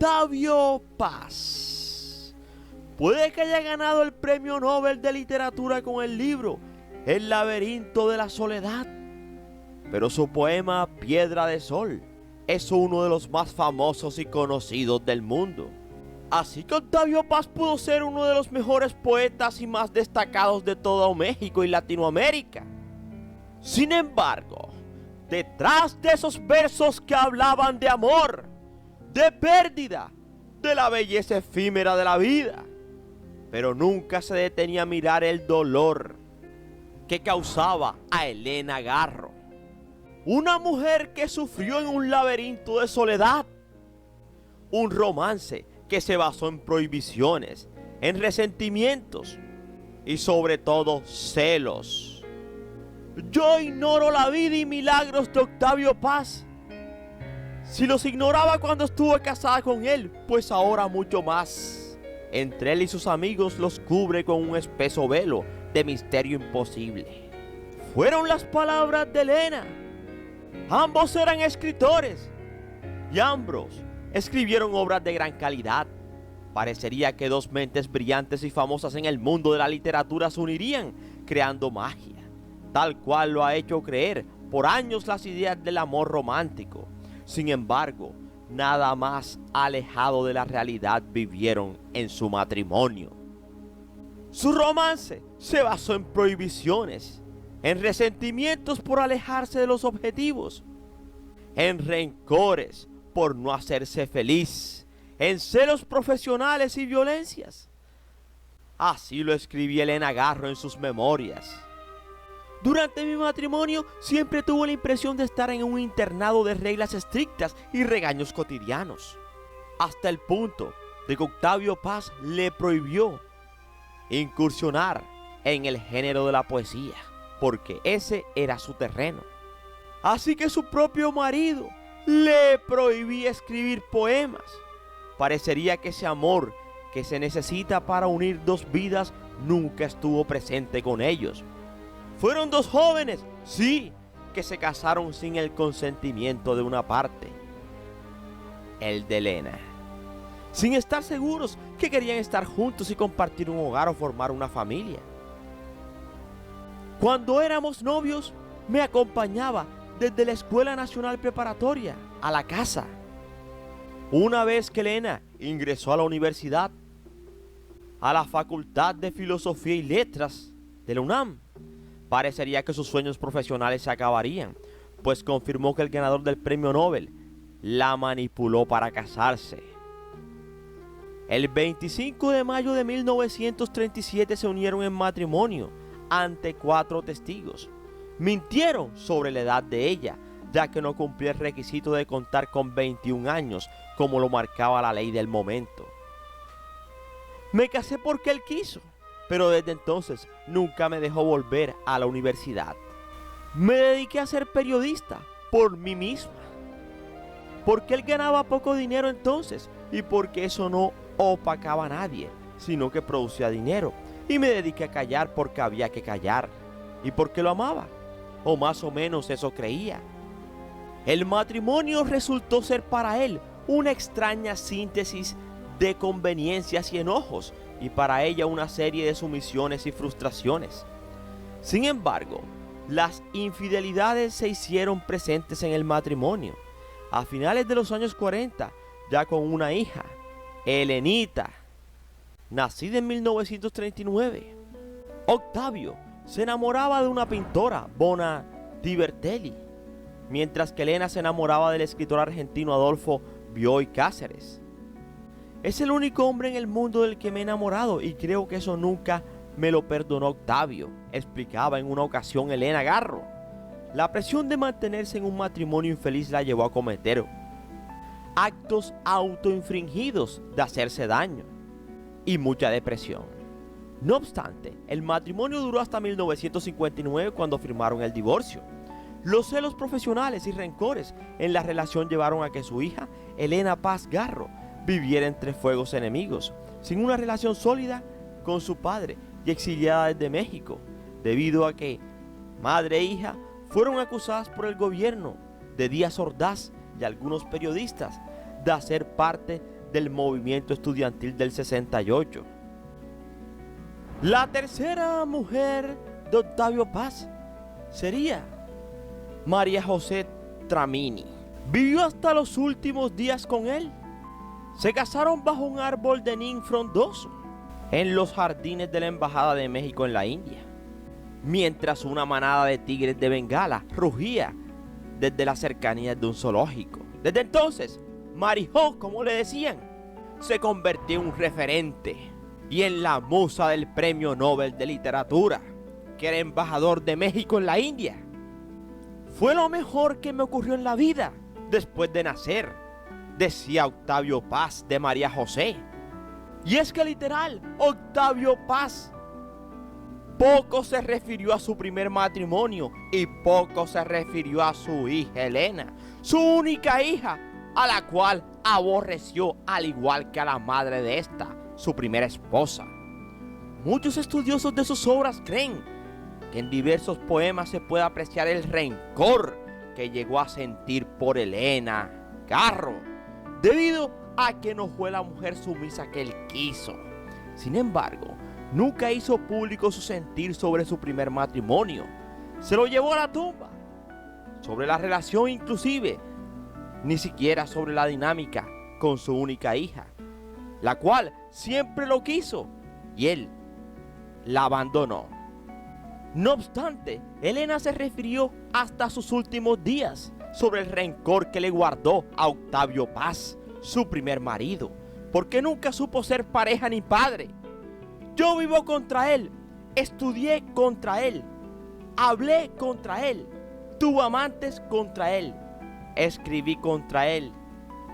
Octavio Paz. Puede que haya ganado el Premio Nobel de Literatura con el libro El laberinto de la soledad, pero su poema Piedra de Sol es uno de los más famosos y conocidos del mundo. Así que Octavio Paz pudo ser uno de los mejores poetas y más destacados de todo México y Latinoamérica. Sin embargo, detrás de esos versos que hablaban de amor, de pérdida, de la belleza efímera de la vida, pero nunca se detenía a mirar el dolor que causaba a Elena Garro, una mujer que sufrió en un laberinto de soledad, un romance que se basó en prohibiciones, en resentimientos y sobre todo celos. Yo ignoro la vida y milagros de Octavio Paz. Si los ignoraba cuando estuve casada con él, pues ahora mucho más. Entre él y sus amigos los cubre con un espeso velo de misterio imposible. Fueron las palabras de Elena. Ambos eran escritores y ambos escribieron obras de gran calidad. Parecería que dos mentes brillantes y famosas en el mundo de la literatura se unirían, creando magia, tal cual lo ha hecho creer por años las ideas del amor romántico. Sin embargo, nada más alejado de la realidad vivieron en su matrimonio. Su romance se basó en prohibiciones, en resentimientos por alejarse de los objetivos, en rencores por no hacerse feliz, en celos profesionales y violencias. Así lo escribía Elena Garro en sus memorias. Durante mi matrimonio siempre tuve la impresión de estar en un internado de reglas estrictas y regaños cotidianos, hasta el punto de que Octavio Paz le prohibió incursionar en el género de la poesía, porque ese era su terreno. Así que su propio marido le prohibía escribir poemas. Parecería que ese amor que se necesita para unir dos vidas nunca estuvo presente con ellos. Fueron dos jóvenes, sí, que se casaron sin el consentimiento de una parte, el de Elena, sin estar seguros que querían estar juntos y compartir un hogar o formar una familia. Cuando éramos novios, me acompañaba desde la Escuela Nacional Preparatoria a la casa. Una vez que Elena ingresó a la universidad, a la Facultad de Filosofía y Letras de la UNAM, parecería que sus sueños profesionales se acabarían, pues confirmó que el ganador del Premio Nobel la manipuló para casarse. El 25 de mayo de 1937 se unieron en matrimonio ante 4 testigos. Mintieron sobre la edad de ella, ya que no cumplía el requisito de contar con 21 años, como lo marcaba la ley del momento. Me casé porque él quiso, pero desde entonces nunca me dejó volver a la universidad. Me dediqué a ser periodista por mí misma, porque él ganaba poco dinero entonces y porque eso no opacaba a nadie, sino que producía dinero. Y me dediqué a callar porque había que callar y porque lo amaba, o más o menos eso creía. El matrimonio resultó ser para él una extraña síntesis de conveniencias y enojos, y para ella una serie de sumisiones y frustraciones. Sin embargo, las infidelidades se hicieron presentes en el matrimonio. A finales de los años 40, ya con una hija, Elenita, nacida en 1939. Octavio se enamoraba de una pintora, Bona Divertelli, mientras que Elena se enamoraba del escritor argentino Adolfo Bioy Cáceres. Es el único hombre en el mundo del que me he enamorado y creo que eso nunca me lo perdonó Octavio, explicaba en una ocasión Elena Garro. La presión de mantenerse en un matrimonio infeliz la llevó a cometer actos autoinfringidos de hacerse daño y mucha depresión. No obstante, el matrimonio duró hasta 1959, cuando firmaron el divorcio. Los celos profesionales y rencores en la relación llevaron a que su hija, Elena Paz Garro, viviera entre fuegos enemigos, sin una relación sólida con su padre y exiliada desde México, debido a que madre e hija fueron acusadas por el gobierno de Díaz Ordaz y algunos periodistas de hacer parte del movimiento estudiantil del 68. La tercera mujer de Octavio Paz sería María José Tramini. Vivió hasta los últimos días con él. Se casaron bajo un árbol de nin frondoso en los jardines de la Embajada de México en la India, mientras una manada de tigres de Bengala rugía desde las cercanías de un zoológico. Desde entonces, Marijó, como le decían, se convirtió en un referente y en la musa del Premio Nobel de Literatura, que era embajador de México en la India. Fue lo mejor que me ocurrió en la vida después de nacer, decía Octavio Paz de María José. Y es que literal, Octavio Paz poco se refirió a su primer matrimonio y poco se refirió a su hija Elena, su única hija, a la cual aborreció al igual que a la madre de esta, su primera esposa. Muchos estudiosos de sus obras creen que en diversos poemas se puede apreciar el rencor que llegó a sentir por Elena Garro, debido a que no fue la mujer sumisa que él quiso. Sin embargo, nunca hizo público su sentir sobre su primer matrimonio. Se lo llevó a la tumba. Sobre la relación inclusive, ni siquiera sobre la dinámica con su única hija, la cual siempre lo quiso y él la abandonó. No obstante, Elena se refirió hasta sus últimos días sobre el rencor que le guardó a Octavio Paz, su primer marido, porque nunca supo ser pareja ni padre. Yo vivo contra él, estudié contra él, hablé contra él, tuve amantes contra él, escribí contra él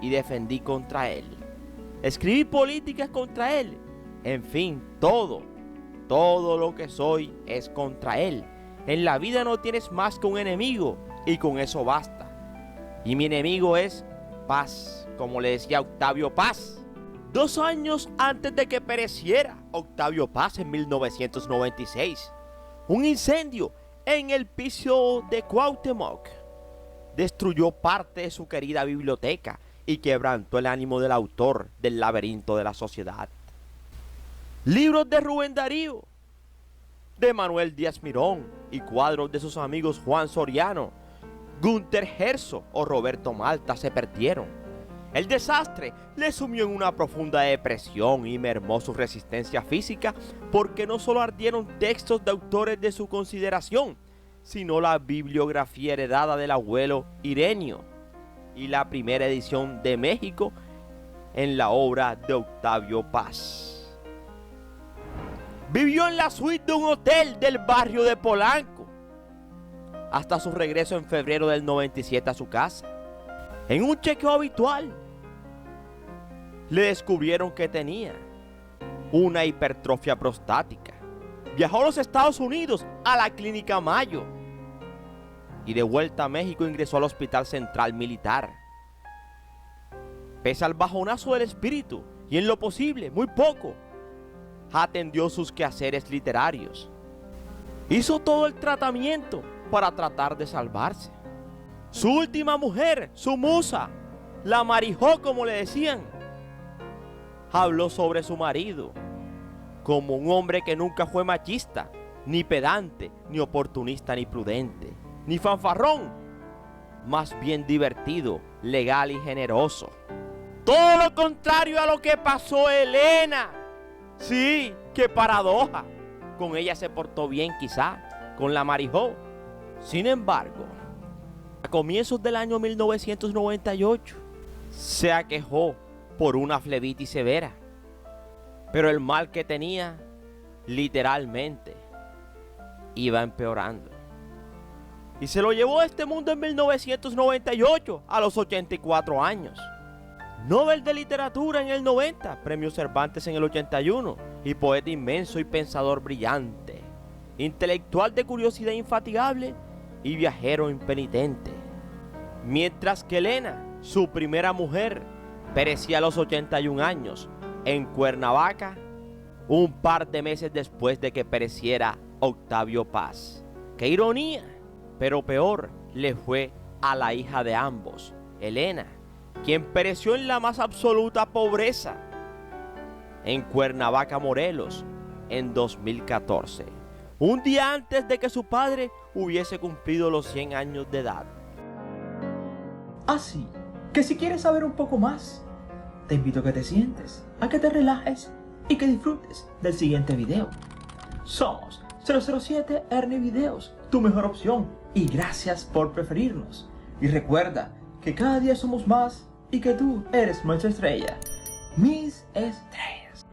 y defendí contra él. Escribí políticas contra él. En fin, todo lo que soy es contra él. En la vida no tienes más que un enemigo y con eso basta. Y mi enemigo es Paz, como le decía Octavio Paz. 2 años antes de que pereciera Octavio Paz en 1996, un incendio en el piso de Cuauhtémoc destruyó parte de su querida biblioteca y quebrantó el ánimo del autor del Laberinto de la Sociedad. Libros de Rubén Darío, de Manuel Díaz Mirón y cuadros de sus amigos Juan Soriano, Günter Herzog o Roberto Malta se perdieron. El desastre le sumió en una profunda depresión y mermó su resistencia física, porque no solo ardieron textos de autores de su consideración, sino la bibliografía heredada del abuelo Irenio y la primera edición de México en la obra de Octavio Paz. Vivió en la suite de un hotel del barrio de Polanco hasta su regreso en febrero del 97 a su casa. En un chequeo habitual le descubrieron que tenía una hipertrofia prostática. Viajó a los Estados Unidos a la Clínica Mayo y de vuelta a México ingresó al Hospital Central Militar. Pese al bajonazo del espíritu y en lo posible, muy poco, atendió sus quehaceres literarios. Hizo todo el tratamiento para tratar de salvarse. Su última mujer, su musa, la Marijó, como le decían, habló sobre su marido como un hombre que nunca fue machista, ni pedante, ni oportunista, ni prudente, ni fanfarrón, más bien divertido, legal y generoso. Todo lo contrario a lo que pasó Elena. Sí, qué paradoja. Con ella se portó bien quizá, con la Marijó. Sin embargo, a comienzos del año 1998, se aquejó por una flebitis severa. Pero el mal que tenía, literalmente, iba empeorando. Y se lo llevó a este mundo en 1998, a los 84 años. Nobel de Literatura en el 90, Premio Cervantes en el 81, y poeta inmenso y pensador brillante, intelectual de curiosidad infatigable y viajero impenitente. Mientras que Elena, su primera mujer, perecía a los 81 años en Cuernavaca, un par de meses después de que pereciera Octavio Paz. ¡Qué ironía! Pero peor le fue a la hija de ambos, Elena, quien pereció en la más absoluta pobreza en Cuernavaca, Morelos, en 2014, un día antes de que su padre hubiese cumplido los 100 años de edad. Así que si quieres saber un poco más, te invito a que te sientes, a que te relajes y que disfrutes del siguiente video. Somos 007 Ernie Videos, tu mejor opción, y gracias por preferirnos. Y recuerda que cada día somos más y que tú eres nuestra estrella. Mis estrellas.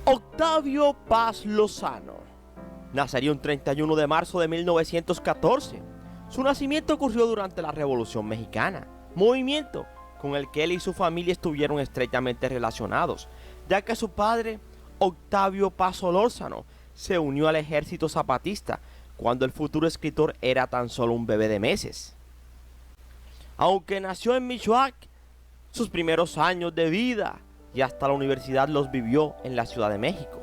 Octavio Paz Lozano nacería un 31 de marzo de 1914. Su nacimiento ocurrió durante la Revolución Mexicana, movimiento con el que él y su familia estuvieron estrechamente relacionados, ya que su padre, Octavio Paz Solórzano, se unió al ejército zapatista cuando el futuro escritor era tan solo un bebé de meses. Aunque nació en Michoacán, sus primeros años de vida y hasta la universidad los vivió en la Ciudad de México.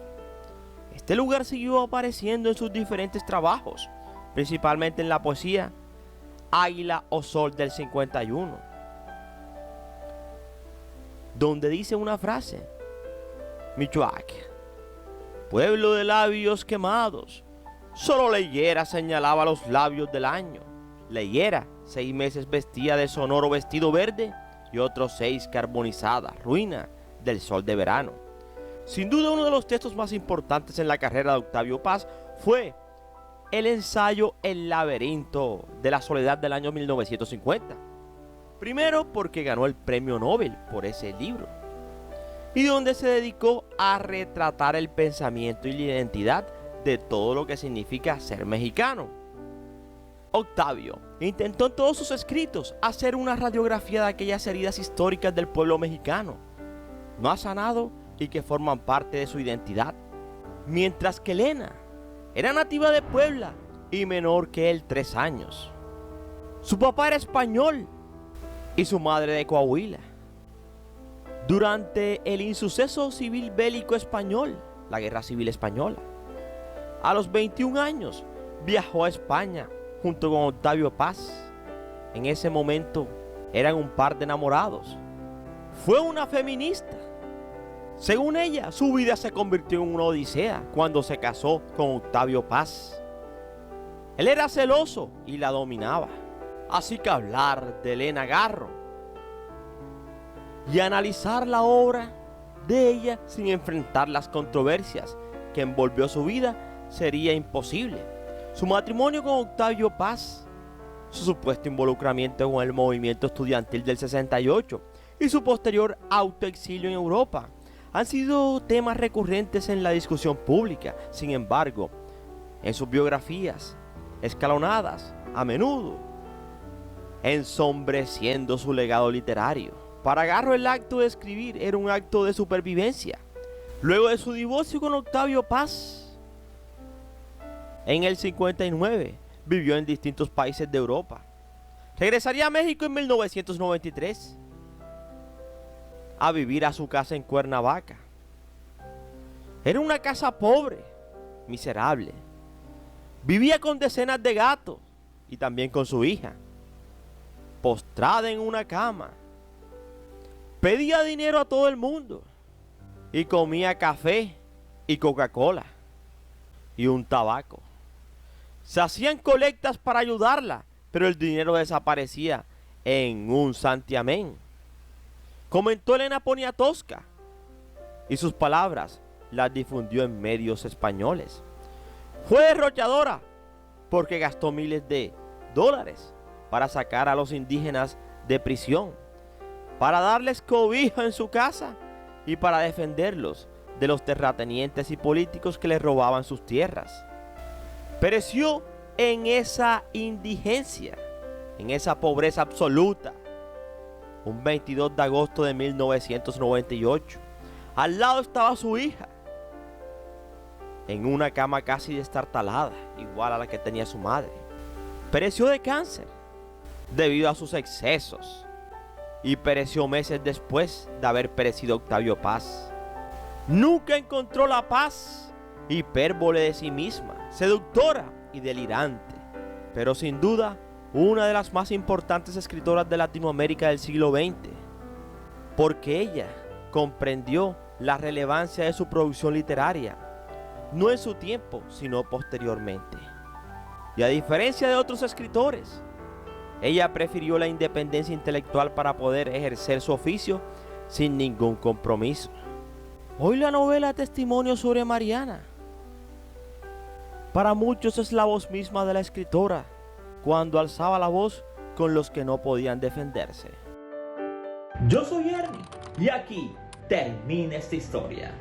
Este lugar siguió apareciendo en sus diferentes trabajos, principalmente en la poesía Águila o Sol del 51, donde dice una frase: Michoacán, pueblo de labios quemados, solo la higuera señalaba los labios del año. La higuera 6 meses vestía de sonoro vestido verde y otros 6 carbonizada, ruina del sol de verano. Sin duda uno de los textos más importantes en la carrera de Octavio Paz fue el ensayo El laberinto de la soledad del año 1950. Primero porque ganó el premio Nobel por ese libro, y donde se dedicó a retratar el pensamiento y la identidad de todo lo que significa ser mexicano. Octavio intentó en todos sus escritos hacer una radiografía de aquellas heridas históricas del pueblo mexicano, no ha sanado y que forman parte de su identidad. Mientras que Elena era nativa de Puebla y menor que él 3 años. Su papá era español y su madre de Coahuila. Durante el insuceso civil bélico español, la Guerra Civil Española, a los 21 años viajó a España junto con Octavio Paz. En ese momento eran un par de enamorados. Fue una feminista. Según ella, su vida se convirtió en una odisea cuando se casó con Octavio Paz. Él era celoso y la dominaba. Así que hablar de Elena Garro y analizar la obra de ella sin enfrentar las controversias que envolvió su vida sería imposible. Su matrimonio con Octavio Paz, su supuesto involucramiento con el movimiento estudiantil del 68 y su posterior autoexilio en Europa han sido temas recurrentes en la discusión pública. Sin embargo, en sus biografías escalonadas, a menudo ensombreciendo su legado literario. Para Garro, el acto de escribir era un acto de supervivencia. Luego de su divorcio con Octavio Paz, en el 59, vivió en distintos países de Europa. Regresaría a México en 1993 a vivir a su casa en Cuernavaca. Era una casa pobre, miserable. Vivía con decenas de gatos y también con su hija, postrada en una cama. Pedía dinero a todo el mundo y comía café y Coca-Cola y un tabaco. Se hacían colectas para ayudarla, pero el dinero desaparecía en un santiamén. Comentó Elena Poniatowska, y sus palabras las difundió en medios españoles. Fue derrochadora porque gastó miles de dólares para sacar a los indígenas de prisión, para darles cobijo en su casa y para defenderlos de los terratenientes y políticos que les robaban sus tierras. Pereció en esa indigencia, en esa pobreza absoluta, un 22 de agosto de 1998. Al lado estaba su hija, en una cama casi destartalada, igual a la que tenía su madre. pereció de cáncer debido a sus excesos y pereció meses después de haber perecido Octavio Paz. Nunca encontró la paz, hipérbole de sí misma, seductora y delirante, pero sin duda una de las más importantes escritoras de Latinoamérica del siglo XX, porque ella comprendió la relevancia de su producción literaria, no en su tiempo, sino posteriormente. Y a diferencia de otros escritores, ella prefirió la independencia intelectual para poder ejercer su oficio sin ningún compromiso. Hoy la novela Testimonio sobre Mariana, para muchos es la voz misma de la escritora, cuando alzaba la voz con los que no podían defenderse. Yo soy Ernie y aquí termina esta historia.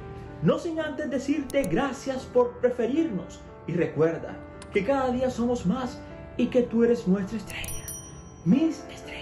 No sin antes decirte gracias por preferirnos y recuerda que cada día somos más y que tú eres nuestra estrella. Mis estrellas.